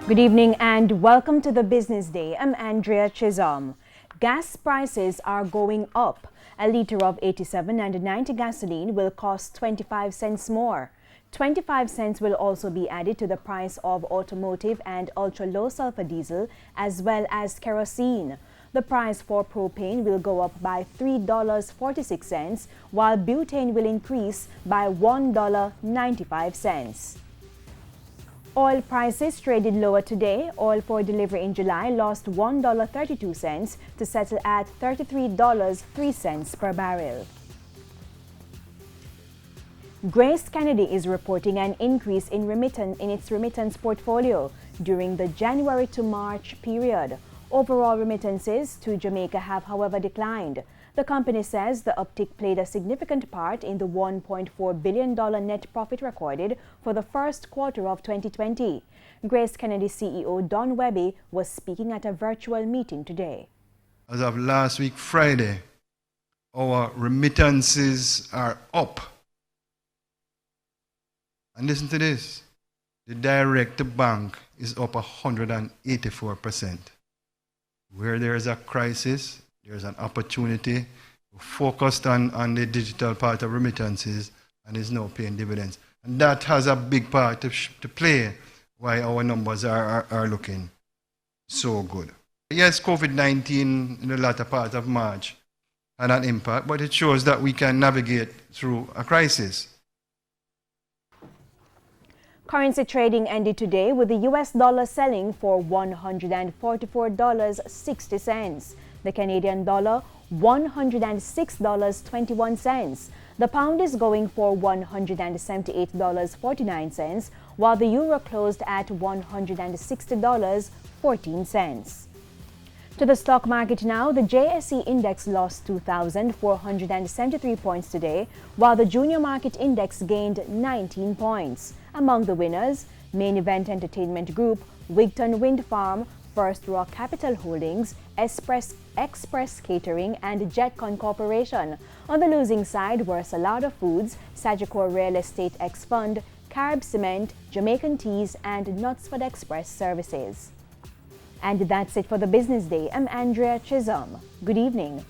Good evening and welcome to the Business Day. I'm Andrea Chisholm. Gas prices are going up. A liter of 87 and 90 gasoline will cost 25 cents more. 25 cents will also be added to the price of automotive and ultra-low sulfur diesel as well as kerosene. The price for propane will go up by $3.46, while butane will increase by $1.95. Oil prices traded lower today. Oil for delivery in July lost $1.32 to settle at $33.03 per barrel. Grace Kennedy is reporting an increase in its remittance portfolio during the January to March period. Overall remittances to Jamaica have, however, declined. The company says the uptick played a significant part in the $1.4 billion net profit recorded for the first quarter of 2020. Grace Kennedy CEO Don Webby was speaking at a virtual meeting today. As of last week, Friday, our remittances are up. And listen to this, the direct to bank is up 184%. Where there is a crisis, there's an opportunity. We're focused on the digital part of remittances and is now paying dividends. And that has a big part to play why our numbers are looking so good. Yes, COVID-19 in the latter part of March had an impact, but it shows that we can navigate through a crisis. Currency trading ended today with the US dollar selling for $144.60. The Canadian dollar, $106.21. The pound is going for $178.49, while the euro closed at $160.14. To the stock market now, the JSE index lost 2,473 points today, while the junior market index gained 19 points. Among the winners, Main Event Entertainment Group, Wigton Wind Farm, First Rock Capital Holdings, Express Catering, and Jetcon Corporation. On the losing side were Salada Foods, Sagicor Real Estate X Fund, Carib Cement, Jamaican Teas, and Knutsford Express Services. And that's it for the Business Day. I'm Andrea Chisholm. Good evening.